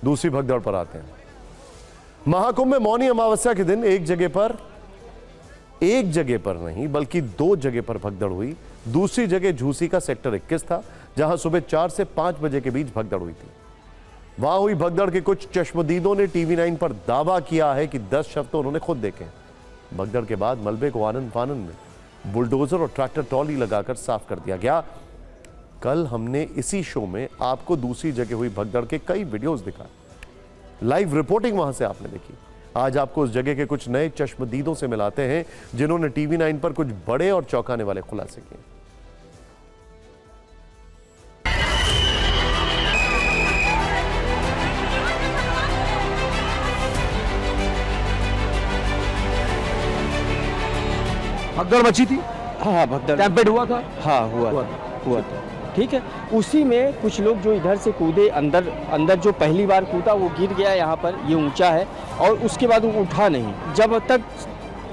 दूसरी भगदड़ पर आते हैं। महाकुंभ में मौनी अमावस्या के दिन एक जगह पर नहीं बल्कि 2 जगह पर भगदड़ हुई। दूसरी जगह झूसी का सेक्टर 21 था, जहां सुबह 4 से 5 बजे के बीच भगदड़ हुई थी। वहां हुई भगदड़ के कुछ चश्मदीदों ने TV9 पर दावा किया है कि 10 शव तो उन्होंने खुद देखे। भगदड़ के बाद मलबे को आनन फानन में बुलडोजर और ट्रैक्टर ट्रॉली लगाकर साफ कर दिया गया। कल हमने इसी शो में आपको दूसरी जगह हुई भगदड़ के कई वीडियोस दिखाए, लाइव रिपोर्टिंग वहां से आपने देखी। आज आपको उस जगह के कुछ नए चश्मदीदों से मिलाते हैं जिन्होंने TV9 पर कुछ बड़े और चौंकाने वाले खुलासे किए। भगदड़ मची थी। हाँ भगदड़ स्टैम्पेड हुआ था। हाँ हुआ था। ठीक है, उसी में कुछ लोग जो इधर से कूदे, अंदर जो पहली बार कूदा वो गिर गया यहाँ पर, ये ऊंचा है, और उसके बाद वो उठा नहीं। जब तक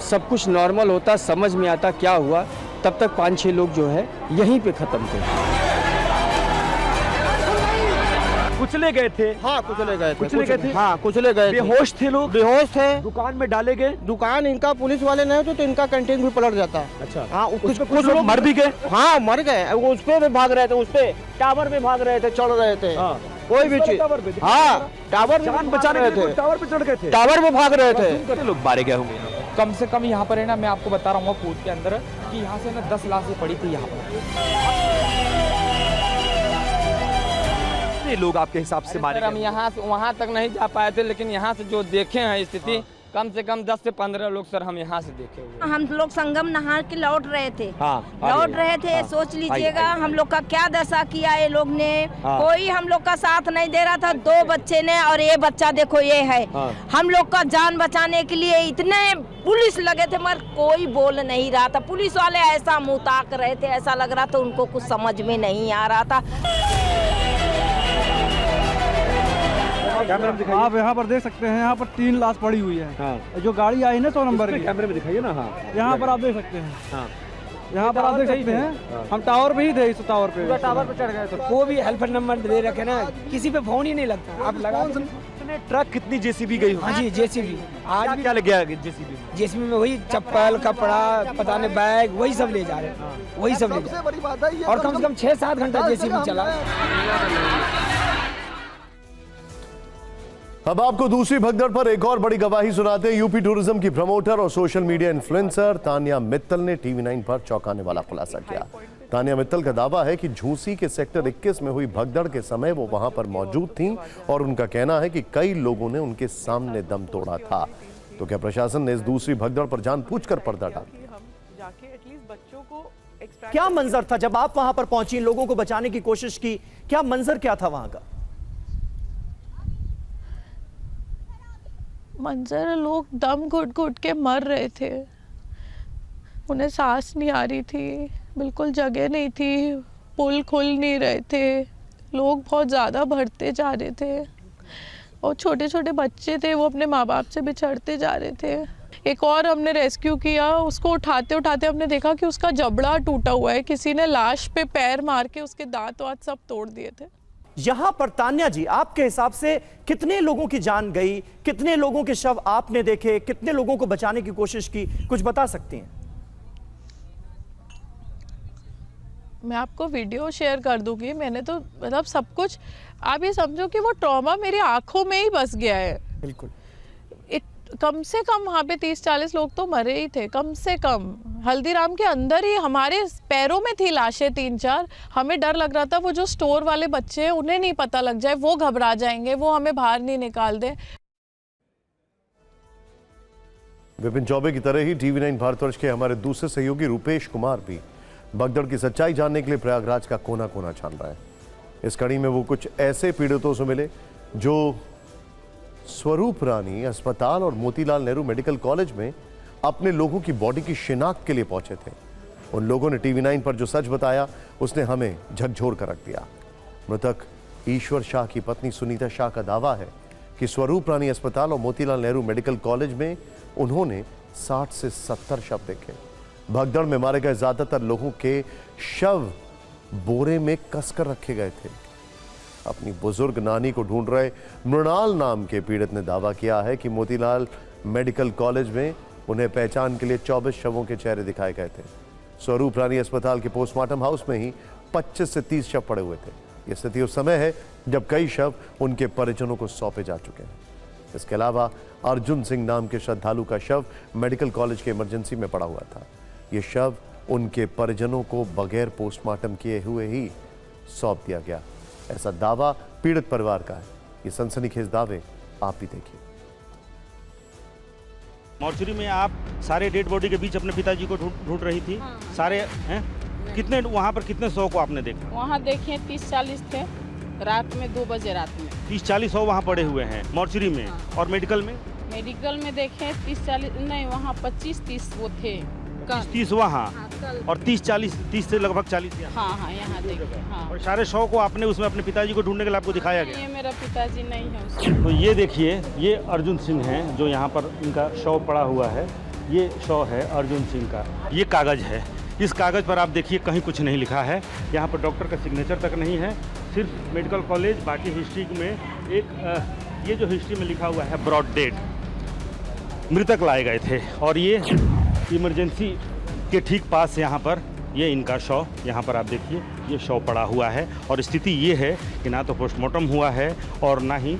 सब कुछ नॉर्मल होता, समझ में आता क्या हुआ, तब तक 5-6 लोग जो है यहीं पे ख़त्म थे। कुचले गए थे। हाँ कुचले गए थे। हाँ कुचले गए थे। बेहोश थे लोग। बेहोश थे। दुकान में डाले गए। दुकान इनका पुलिस वाले नहीं होते तो इनका कैंटीन भी पलट जाता। अच्छा। हाँ कुछ लोग मर भी गए। हाँ मर गए। उस पे भी भाग रहे थे, उस पे टावर पे भाग रहे थे, चढ़ रहे थे। कोई भी चीज। हाँ टावर जान बचाने के लिए टावर पे चढ़ गए थे। टावर पे भाग रहे थे। लोग मारे गए होंगे। कम से कम यहाँ पर है ना, मैं आपको बता रहा हूँ कूद के अंदर कि यहाँ से ना 10 लाशें पड़ी थी यहाँ पर। लोग आपके हिसाब से मारे गए? हम यहाँ से वहाँ तक नहीं जा पाए थे, लेकिन यहाँ से जो देखे हैं स्थिति, कम से कम 10 से 15 लोग सर हम यहाँ से देखे हुए। हम लोग संगम नहा के लौट रहे थे। लौट रहे थे। सोच लीजिएगा हम लोग का क्या दशा किया ये लोग ने। कोई हम लोग का साथ नहीं दे रहा था। 2 बच्चे ने, और ये बच्चा देखो ये है। हम लोग का जान बचाने के लिए इतने पुलिस लगे थे, मगर कोई बोल नहीं रहा था। पुलिस वाले ऐसा मुँह ताक रहे थे, ऐसा लग रहा था उनको कुछ समझ में नहीं आ रहा था। आप यहाँ पर देख सकते हैं, यहाँ पर 3 लाश पड़ी हुई है। हाँ। जो गाड़ी आई ना 100 नंबर की, कैमरे में दिखाइए ना। हाँ यहाँ पर आप देख सकते हैं। हाँ। यहाँ पर आप देख सकते हैं। हम टावर पे ही थे, इस टावर पे चढ़ गए थे। वो भी हेल्पर नंबर दे रखे ना, किसी पे फोन ही नहीं लगता। आप लगा ट्रक कितनी जेसीबी गई? हाँ जी जेसीबी। आज क्या लग गया जेसीबी? जेसीबी में वही चप्पल, कपड़ा, पता नहीं बैग, वही सब ले जा रहे हैं। वही सब ले जा रहे हैं। और कम से कम 6-7 घंटा जेसीबी चला। अब आपको दूसरी भगदड़ पर एक और बड़ी गवाही सुनाते हैं। यूपी टूरिज्म की प्रमोटर और social media influencer Tania Mittal ने TV9 पर चौंकाने वाला खुलासा किया। तानिया मित्तल का दावा है कि झूसी के सेक्टर 21 में हुई भगदड़ के समय वो वहां पर मौजूद थीं और उनका कहना है कि कई लोगों ने उनके सामने दम तोड़ा था। तो क्या प्रशासन ने इस दूसरी भगदड़ पर जानबूझकर पर्दा डाल दिया? क्या मंजर था जब आप वहां पर पहुंची, लोगों को बचाने की कोशिश की? क्या मंजर क्या था वहां का? मंजर, लोग दम घुट घुट के मर रहे थे। उन्हें सांस नहीं आ रही थी, बिल्कुल जगह नहीं थी, पुल खुल नहीं रहे थे, लोग बहुत ज़्यादा बढ़ते जा रहे थे और छोटे छोटे बच्चे थे, वो अपने माँ बाप से बिछड़ते जा रहे थे। एक और हमने रेस्क्यू किया, उसको उठाते उठाते हमने देखा कि उसका जबड़ा टूटा हुआ है। किसी ने लाश पे पैर मार के उसके दांत वात सब तोड़ दिए थे। यहां पर तान्या जी, आपके हिसाब से कितने लोगों की जान गई? कितने लोगों के शव आपने देखे? कितने लोगों को बचाने की कोशिश की? कुछ बता सकती हैं? मैं आपको वीडियो शेयर कर दूंगी। मैंने तो मतलब सब कुछ, आप ये समझो कि वो ट्रॉमा मेरी आंखों में ही बस गया है। बिल्कुल। कम से कम वहाँ पे 30-40 लोग तो मरे ही थे, कम से कम। हल्दीराम के अंदर ही हमारे पैरों में थी लाशें 3-4। हमें डर लग रहा था वो जो स्टोर वाले बच्चे हैं उन्हें नहीं पता लग जाए, वो घबरा जाएंगे, वो हमें बाहर नहीं निकाल दें। विपिन चौबे की तरह ही TV9 भारतवर्ष के हमारे दूसरे सहयोगी रूपेश कुमार भी भगदड़ की सच्चाई जानने के लिए प्रयागराज का कोना कोना छान रहा है। इस कड़ी में वो कुछ ऐसे पीड़ितों से मिले जो स्वरूप रानी अस्पताल और मोतीलाल नेहरू मेडिकल कॉलेज में अपने लोगों की बॉडी की शिनाख्त के लिए पहुंचे थे। उन लोगों ने TV9 पर जो सच बताया उसने हमें झकझोर कर रख दिया। मृतक ईश्वर शाह की पत्नी सुनीता शाह का दावा है कि स्वरूप रानी अस्पताल और मोतीलाल नेहरू मेडिकल कॉलेज में उन्होंने 60 से 70 शव देखे। भगदड़ में मारे गए ज्यादातर लोगों के शव बोरे में कसकर रखे गए थे। अपनी बुजुर्ग नानी को ढूंढ रहे मृणाल नाम के पीड़ित ने दावा किया है कि मोतीलाल मेडिकल कॉलेज में उन्हें पहचान के लिए 24 शवों के चेहरे दिखाए गए थे। स्वरूप रानी अस्पताल के पोस्टमार्टम हाउस में ही 25 से 30 शव पड़े हुए थे। यह स्थिति उस समय है जब कई शव उनके परिजनों को सौंपे जा चुके हैं। इसके अलावा अर्जुन सिंह नाम के श्रद्धालु का शव मेडिकल कॉलेज के इमरजेंसी में पड़ा हुआ था। यह शव उनके परिजनों को बगैर पोस्टमार्टम किए हुए ही सौंप दिया गया, ऐसा दावा पीड़ित परिवार का है। ये सनसनीखेज दावे आप भी देखिए। मॉर्चरी में आप सारे डेड बॉडी के बीच अपने पिताजी को ढूंढ रही थी। हाँ। सारे हैं कितने वहाँ पर कितने शव को आपने देखा? वहाँ देखे 30-40 थे, रात में 2 बजे रात में 30-40 शव वहाँ पड़े हुए हैं मॉर्चरी में। हाँ। और मेडिकल में? मेडिकल में देखे 30-40 नहीं, वहाँ 25-30 वो थे। 30 वहाँ कल। और 30 से लगभग 40 यहाँ। हाँ हाँ यहाँ देखे। हाँ। और सारे शव को आपने उसमें अपने पिताजी को ढूंढने के लिए आपको दिखाया गया? ये मेरा पिताजी नहीं है उसमें। तो ये देखिए, ये अर्जुन सिंह हैं जो यहाँ पर इनका शव पड़ा हुआ है। ये शव है अर्जुन सिंह का। ये कागज़ है, इस कागज़ पर आप देखिए कहीं कुछ नहीं लिखा है। यहाँ पर डॉक्टर का सिग्नेचर तक नहीं है, सिर्फ मेडिकल कॉलेज। बाकी हिस्ट्री में एक ये जो हिस्ट्री में लिखा हुआ है ब्रॉड डेड, मृतक लाए गए थे। और ये इमरजेंसी के ठीक पास यहाँ पर ये इनका शव, यहाँ पर आप देखिए ये शव पड़ा हुआ है। और स्थिति ये है कि ना तो पोस्टमार्टम हुआ है और ना ही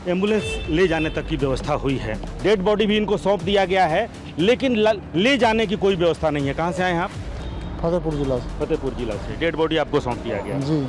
एम्बुलेंस ले जाने तक की व्यवस्था हुई है। डेड बॉडी भी इनको सौंप दिया गया है, लेकिन ले जाने की कोई व्यवस्था नहीं है। कहाँ से आए हैं आप? फतेहपुर जिला से। फतेहपुर जिला से। डेड बॉडी आपको सौंप दिया गया जी।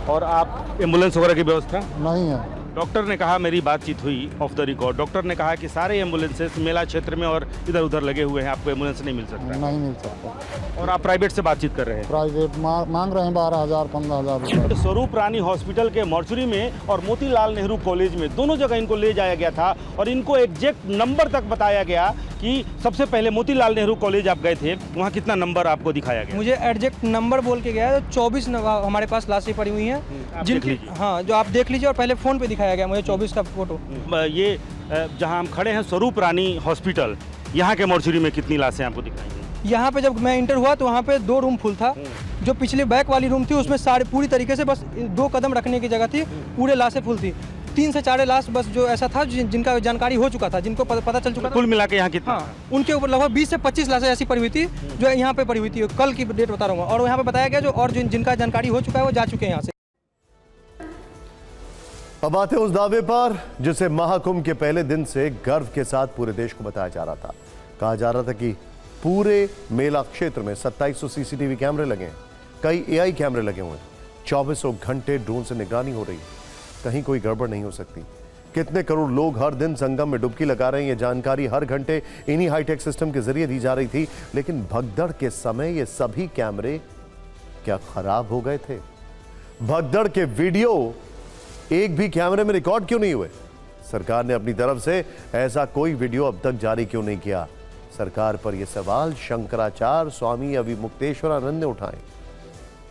और आप एम्बुलेंस वगैरह की व्यवस्था? नहीं है। डॉक्टर ने कहा, मेरी बातचीत हुई ऑफ द रिकॉर्ड, डॉक्टर ने कहा कि सारे एम्बुलेंसेस मेला क्षेत्र में और इधर उधर लगे हुए हैं, आपको एम्बुलेंस नहीं मिल सकता। नहीं मिल सकता। और आप प्राइवेट से बातचीत कर रहे हैं? प्राइवेट मांग रहे हैं 12,000 15,000 रुपये। स्वरूप रानी हॉस्पिटल के मॉर्चरी में और मोतीलाल नेहरू कॉलेज में दोनों जगह इनको ले जाया गया था। और इनको एग्जैक्ट नंबर तक बताया गया कि सबसे पहले मोतीलाल नेहरू कॉलेज आप गए थे, वहाँ कितना नंबर आपको दिखाया गया? मुझे एग्जैक्ट नंबर बोल के गया है। 24 हमारे पास लाशें पड़ी हुई हैं जिनकी, हाँ, जो आप देख लीजिए। और पहले फ़ोन पे दिखाया गया मुझे 24 का फोटो। ये जहाँ हम खड़े हैं स्वरूप रानी हॉस्पिटल, यहाँ के मॉर्चरी में कितनी लाशें आपको दिखाई? यहाँ पे जब मैं इंटर हुआ तो वहाँ पे 2 रूम फुल था। जो पिछले बैक वाली रूम थी उसमें सारे पूरी तरीके से बस 2 कदम रखने की जगह थी, पूरे लाशें फुल थी। 3 से 4 लाश बस जो ऐसा था जिनका जानकारी हो चुका था, जिनको पता चल चुका था। कुल मिला के यहाँ कितना? हाँ, उनके ऊपर लगभग 20 से 25 लाशें ऐसी पड़ी हुई थी जो यहाँ पे पड़ी हुई थी। कल की डेट बता रहा हूँ। और यहाँ पे बताया गया जो और जिनका जानकारी हो चुका है वो जा चुके हैं यहाँ से। अब आते हैं उस दावे पर जिसे महाकुंभ के पहले दिन से गर्व के साथ पूरे देश को बताया जा रहा था। कहा जा रहा था कि पूरे मेला क्षेत्र में 2700 सीसीटीवी कैमरे लगे हैं, कई एआई कैमरे लगे हुए हैं, 2400 घंटे ड्रोन से निगरानी हो रही है, कहीं कोई गड़बड़ नहीं हो सकती। कितने करोड़ लोग हर दिन संगम में डुबकी लगा रहे हैं, ये जानकारी हर घंटे इन्हीं हाईटेक सिस्टम के जरिए दी जा रही थी। लेकिन भगदड़ के समय ये सभी कैमरे क्या खराब हो गए थे? भगदड़ के वीडियो एक भी कैमरे में रिकॉर्ड क्यों नहीं हुए? सरकार ने अपनी तरफ से ऐसा कोई वीडियो अब तक जारी क्यों नहीं किया? सरकार पर यह सवाल शंकराचार्य स्वामी अविमुक्तेश्वरानंद ने उठाए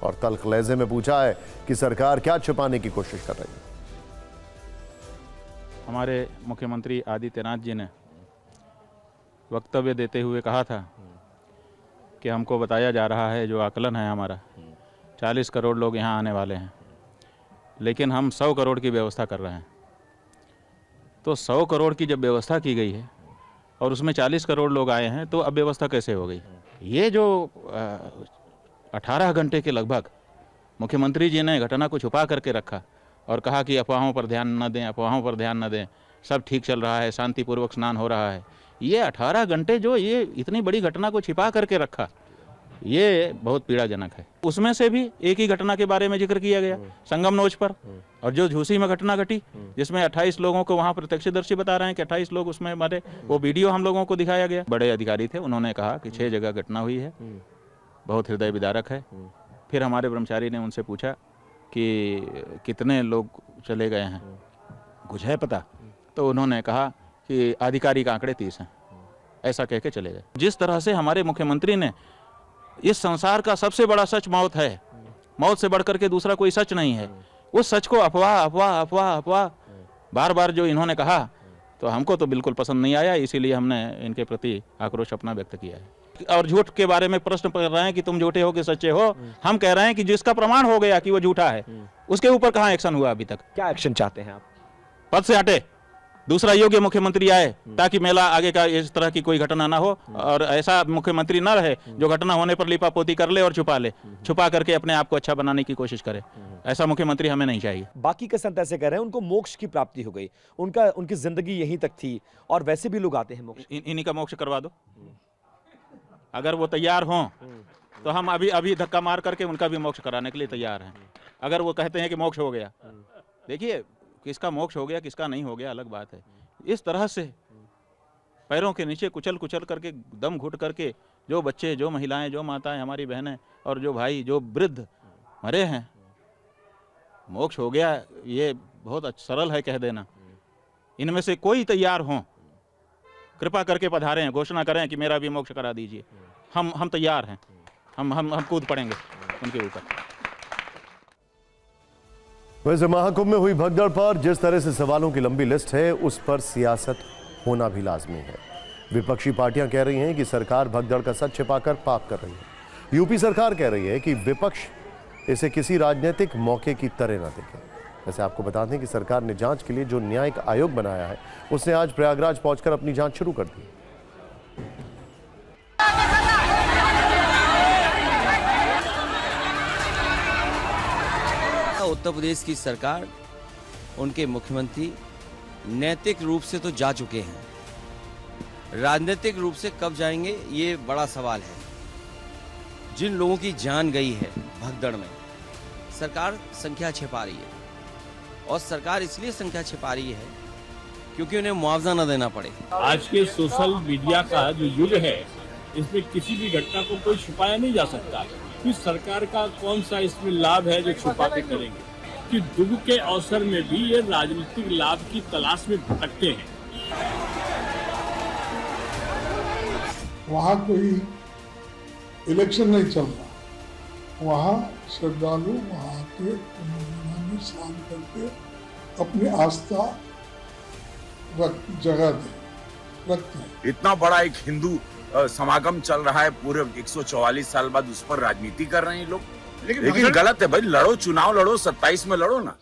और तल्ख लहजे में पूछा है कि सरकार क्या छुपाने की कोशिश कर रही है। हमारे मुख्यमंत्री आदित्यनाथ जी ने वक्तव्य देते हुए कहा था कि हमको बताया जा रहा है, जो आकलन है हमारा, 40 करोड़ लोग यहाँ आने वाले हैं, लेकिन हम 100 करोड़ की व्यवस्था कर रहे हैं। तो 100 करोड़ की जब व्यवस्था की गई है और उसमें 40 करोड़ लोग आए हैं, तो अब व्यवस्था कैसे हो गई? ये जो 18 घंटे के लगभग मुख्यमंत्री जी ने घटना को छुपा करके रखा और कहा कि अफवाहों पर ध्यान न दें, अफवाहों पर ध्यान न दें, सब ठीक चल रहा है, शांतिपूर्वक स्नान हो रहा है। ये 18 घंटे जो ये इतनी बड़ी घटना को छिपा करके रखा, ये बहुत पीड़ाजनक है। उसमें से भी एक ही घटना के बारे में जिक्र किया गया, संगम नोच पर, और जो झूसी में घटना घटी जिसमें 28 लोगों को वहाँ प्रत्यक्षदर्शी बता रहे हैं कि 28 लोग उसमें मरे, वो वीडियो हम लोगों को दिखाया गया। बड़े अधिकारी थे, उन्होंने कहा कि 6 जगह घटना हुई है, बहुत हृदय विदारक है। फिर हमारे ब्रह्मचारी ने उनसे पूछा कि कितने लोग चले गए हैं, कुछ है पता? तो उन्होंने कहा कि आधिकारिक आंकड़े 30 हैं, ऐसा कह के चले गए। जिस तरह से हमारे मुख्यमंत्री ने इस संसार का सबसे बड़ा सच मौत है, मौत से बढ़कर के दूसरा कोई सच नहीं है, उस सच को अफवाह अफवाह अफवाह अफवाह बार बार जो इन्होंने कहा, तो हमको तो बिल्कुल पसंद नहीं आया। इसीलिए हमने इनके प्रति आक्रोश अपना व्यक्त किया है। और झूठ के बारे में प्रश्न कर रहे हैं कि तुम झूठे हो कि सच्चे हो। हम कह रहे हैं कि जिसका प्रमाण हो गया कि वो झूठा है उसके ऊपर कहाँ एक्शन हुआ अभी तक? क्या एक्शन चाहते हैं आप? पद से हटे, दूसरा योग्य मुख्यमंत्री आए ताकि मेला आगे का इस तरह की कोई घटना ना हो, और ऐसा मुख्यमंत्री ना रहे जो घटना होने पर लिपापोती कर ले और छुपा करके अपने आप को अच्छा बनाने की कोशिश करे। ऐसा मुख्यमंत्री हमें नहीं चाहिए। बाकी के संत ऐसे कह रहे हैं उनको मोक्ष की प्राप्ति हो गई, उनकी जिंदगी यहीं तक थी, और वैसे भी लोग आते हैं मोक्ष। इन्हीं का मोक्ष करवा दो, अगर वो तैयार हों तो हम अभी धक्का मार करके उनका भी मोक्ष कराने के लिए तैयार हैं। अगर वो कहते हैं कि मोक्ष हो गया, देखिए किसका मोक्ष हो गया किसका नहीं हो गया अलग बात है। इस तरह से पैरों के नीचे कुचल करके दम घुट करके जो बच्चे, जो महिलाएं, जो माताएं, हमारी बहनें और जो भाई, जो वृद्ध मरे हैं, मोक्ष हो गया, ये बहुत सरल है कह देना। इनमें से कोई तैयार हों, कृपा करके पधारें, घोषणा करें कि मेरा भी मोक्ष करा दीजिए। हम तैयार हैं, हम कूद पड़ेंगे उनके ऊपर। वैसे महाकुंभ में हुई भगदड़ पर जिस तरह से सवालों की लंबी लिस्ट है, उस पर सियासत होना भी लाजमी है। विपक्षी पार्टियां कह रही हैं कि सरकार भगदड़ का सच छिपाकर पाप कर रही है। यूपी सरकार कह रही है कि विपक्ष इसे किसी राजनीतिक मौके की तरह न देखे। वैसे आपको बता दें कि सरकार ने जांच के लिए जो न्यायिक आयोग बनाया है, उसने आज प्रयागराज पहुंचकर अपनी जांच शुरू कर दी। उत्तर प्रदेश की सरकार, उनके मुख्यमंत्री नैतिक रूप से तो जा चुके हैं, राजनीतिक रूप से कब जाएंगे ये बड़ा सवाल है। जिन लोगों की जान गई है भगदड़ में, सरकार संख्या छिपा रही है, और सरकार इसलिए संख्या छिपा रही है क्योंकि उन्हें मुआवजा न देना पड़े। आज के सोशल मीडिया का जो युग है, इसमें किसी भी घटना को कोई छुपाया नहीं जा सकता कि सरकार का कौन सा इसमें लाभ है जो छुपा के करेंगे, कि दुख के अवसर में भी ये राजनीतिक लाभ की तलाश में भटकते हैं। वहाँ कोई इलेक्शन नहीं चल रहा, वहाँ श्रद्धालु वहाँ के में स्नान करके अपनी आस्था जगह रखते हैं। इतना बड़ा एक हिंदू समागम चल रहा है, पूरे 144 साल बाद उस पर राजनीति कर रहे हैं लोग। लेकिन गलत है भाई, लड़ो, चुनाव लड़ो, 27 में लड़ो ना।